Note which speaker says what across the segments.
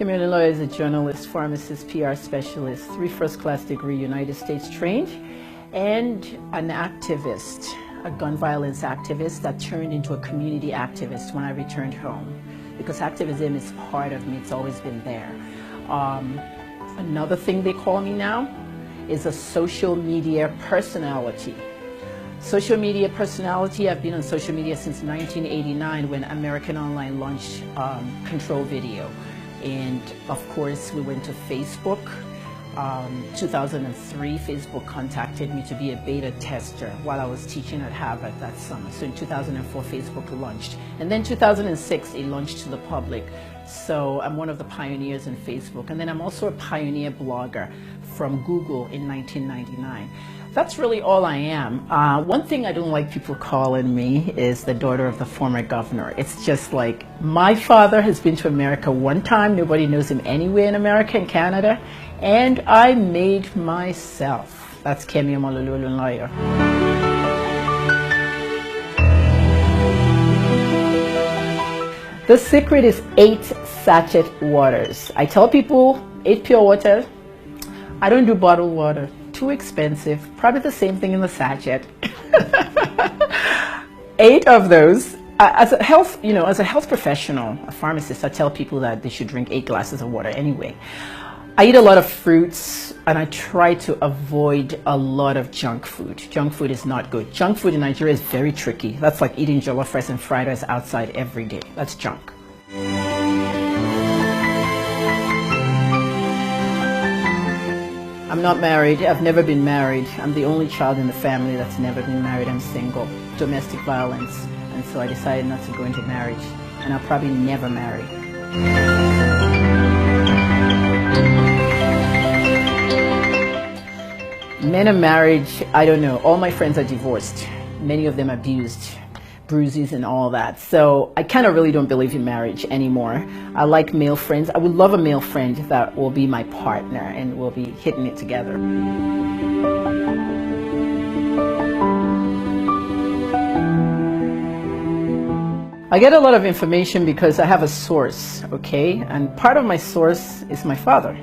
Speaker 1: Kemi Oluloyo is a journalist, pharmacist, PR specialist, 3 first-class degree, United States trained, and an activist, a gun violence activist that turned into a community activist when I returned home. Because activism is part of me, it's always been there. Another thing they call me now is a social media personality. Social media personality, I've been on social media since 1989 when American Online launched Control Video. And of course, we went to Facebook. 2003, Facebook contacted me to be a beta tester while I was teaching at Harvard that summer. So in 2004, Facebook launched. And then 2006, it launched to the public. So I'm one of the pioneers in Facebook. And then I'm also a pioneer blogger from Google in 1999. That's really all I am. One thing I don't like people calling me is the daughter of the former governor. It's just like, my father has been to America one time. Nobody knows him anywhere in America and Canada. And I made myself. That's Kemi, Omololu, Oluloyo. The secret is 8 sachet waters. I tell people 8 pure water. I don't do bottled water. Too expensive. Probably the same thing in the sachet. 8 of those. As a health professional, a pharmacist, I tell people that they should drink 8 glasses of water anyway. I eat a lot of fruits and I try to avoid a lot of junk food. Junk food is not good. Junk food in Nigeria is very tricky. That's like eating jollof rice and fried rice outside every day. That's junk. I'm not married. I've never been married. I'm the only child in the family that's never been married. I'm single. Domestic violence. And so I decided not to go into marriage. And I'll probably never marry. Men and marriage, I don't know. All my friends are divorced. Many of them abused, bruises and all that. So I kind of really don't believe in marriage anymore. I like male friends. I would love a male friend that will be my partner and we'll be hitting it together. I get a lot of information because I have a source, okay? And part of my source is my father.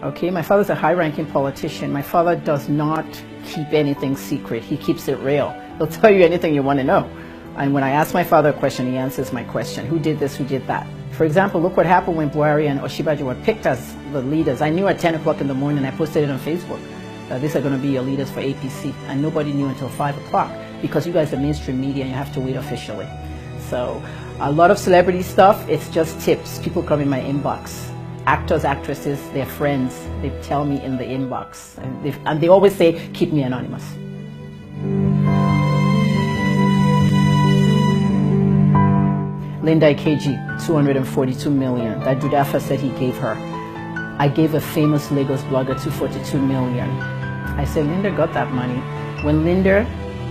Speaker 1: Okay, my father's a high-ranking politician. My father does not keep anything secret. He keeps it real. He'll tell you anything you want to know. And when I ask my father a question, he answers my question. Who did this? Who did that? For example, look what happened when Buhari and Oshibajo were picked as the leaders. I knew at 10 o'clock in the morning, I posted it on Facebook, that these are going to be your leaders for APC. And nobody knew until 5 o'clock because you guys are mainstream media and you have to wait officially. So a lot of celebrity stuff, it's just tips. People come in my inbox. Actors, actresses, their friends, they tell me in the inbox. And they always say, keep me anonymous. Linda Ikeji, 242 million. That Dudafa said he gave her. I gave a famous Lagos blogger 242 million. I said, Linda got that money. When Linda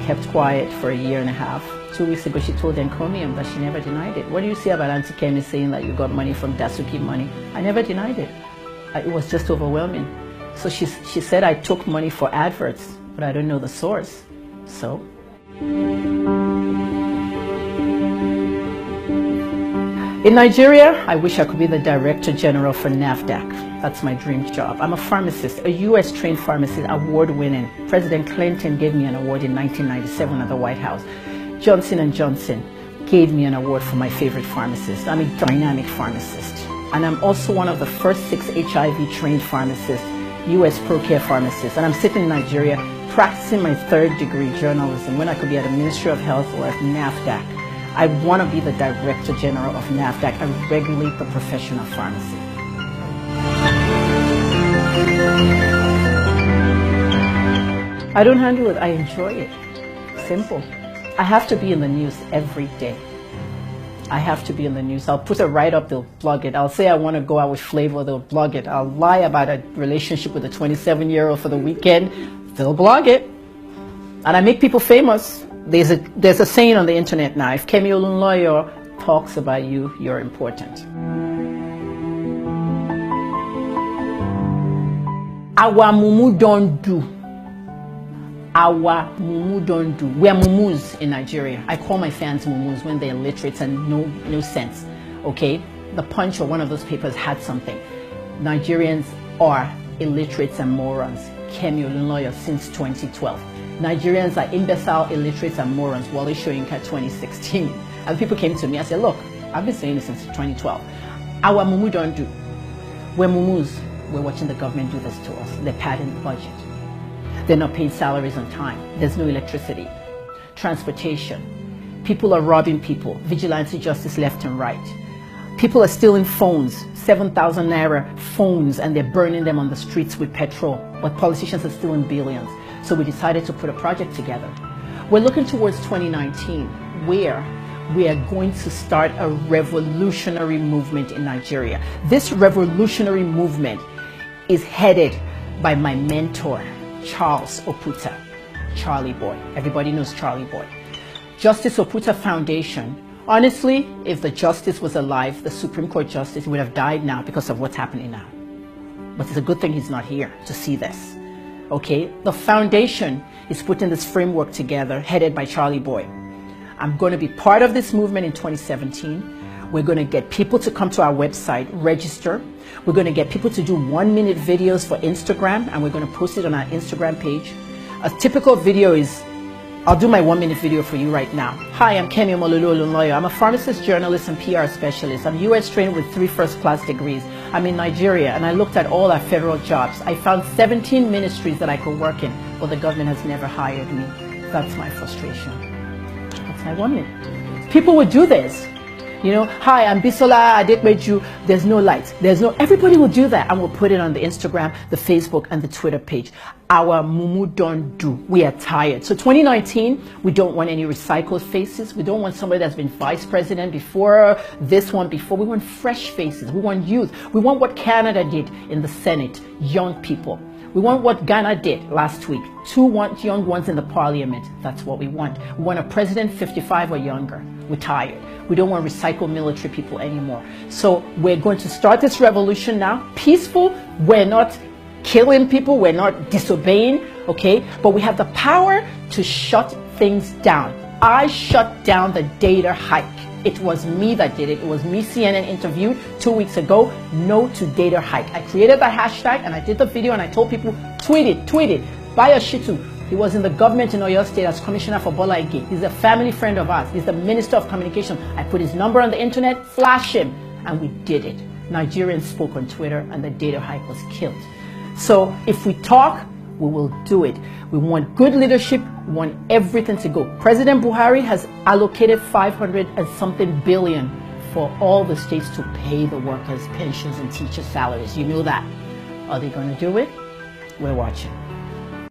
Speaker 1: kept quiet for a year and a half, 2 weeks ago, she told Encomium that she never denied it. What do you see about Auntie Kemi saying that you got money from Dasuki money? I never denied it. It was just overwhelming. So she said I took money for adverts, but I don't know the source. So? In Nigeria, I wish I could be the Director General for NAFDAC. That's my dream job. I'm a pharmacist, a US trained pharmacist, award-winning. President Clinton gave me an award in 1997 at the White House. Johnson & Johnson gave me an award for my favorite pharmacist. I'm a dynamic pharmacist. And I'm also one of the first 6 HIV trained pharmacists, US ProCare pharmacists. And I'm sitting in Nigeria practicing my 3rd degree journalism when I could be at the Ministry of Health or at NAFDAC. I want to be the Director General of NAFDAC and regulate the profession of pharmacy. I don't handle it, I enjoy it. Simple. I have to be in the news every day. I have to be in the news. I'll put a write-up, they'll blog it. I'll say I want to go out with Flavor, they'll blog it. I'll lie about a relationship with a 27-year-old for the weekend, they'll blog it. And I make people famous. There's a saying on the internet now, if Kemi Oluloyo talks about you, you're important. Our mumu don't do. Our mumu don't do. We're mumus in Nigeria. I call my fans mumus when they're illiterate and no sense. Okay? the Punch or one of those papers had something. Nigerians are illiterates and morons. Kemi, Oluloyo, since 2012. Nigerians are imbecile, illiterates and morons. Wale Soyinka 2016. And people came to me and said, look, I've been saying this since 2012. Our mumu don't do. We're mumus. We're watching the government do this to us. They're padding the budget. They're not paying salaries on time. There's no electricity. Transportation. People are robbing people. Vigilante justice left and right. People are stealing phones, 7,000 naira phones, and they're burning them on the streets with petrol. But politicians are stealing billions. So we decided to put a project together. We're looking towards 2019, where we are going to start a revolutionary movement in Nigeria. This revolutionary movement is headed by my mentor, Charles Oputa, Charlie Boy. Everybody knows Charlie Boy. Justice Oputa Foundation. Honestly, if the justice was alive, the Supreme Court justice would have died now because of what's happening now. But it's a good thing he's not here to see this. Okay, the foundation is putting this framework together, headed by Charlie Boy. I'm going to be part of this movement in 2017. We're going to get people to come to our website, register. We're going to get people to do 1-minute videos for Instagram, and we're going to post it on our Instagram page. A typical video is, I'll do my 1-minute video for you right now. Hi, I'm Kemi Omololu. I'm a pharmacist, journalist, and PR specialist. I'm US trained with 3 first-class degrees. I'm in Nigeria, and I looked at all our federal jobs. I found 17 ministries that I could work in, but the government has never hired me. That's my frustration. That's my 1 minute. People would do this. You know, hi, I'm Bisola Adekbeju. There's no lights. Everybody will do that, and we'll put it on the Instagram, the Facebook, and the Twitter page. Our mumu don't do. We are tired. So 2019, we don't want any recycled faces. We don't want somebody that's been vice president before, this one before. We want fresh faces. We want youth. We want what Canada did in the Senate, young people. We want what Ghana did last week, 2 young ones in the parliament. That's what we want. We want a president 55 or younger. We're tired. We don't want recycled military people anymore. So we're going to start this revolution now. Peaceful. We're not killing people. We're not disobeying. Okay. But we have the power to shut things down. I shut down the data hike. It was me that did it. It was me CNN interviewed 2 weeks ago. No to data hike. I created the hashtag and I did the video and I told people, tweet it. Buy a shitu. He was in the government in Oyo State as commissioner for Bola Ige. He's a family friend of ours. He's the minister of communication. I put his number on the internet, flash him, and we did it. Nigerians spoke on Twitter and the data hike was killed. So if we talk, we will do it. We want good leadership. We want everything to go. President Buhari has allocated 500 and something billion for all the states to pay the workers' pensions and teachers' salaries. You know that. Are they going to do it? We're watching.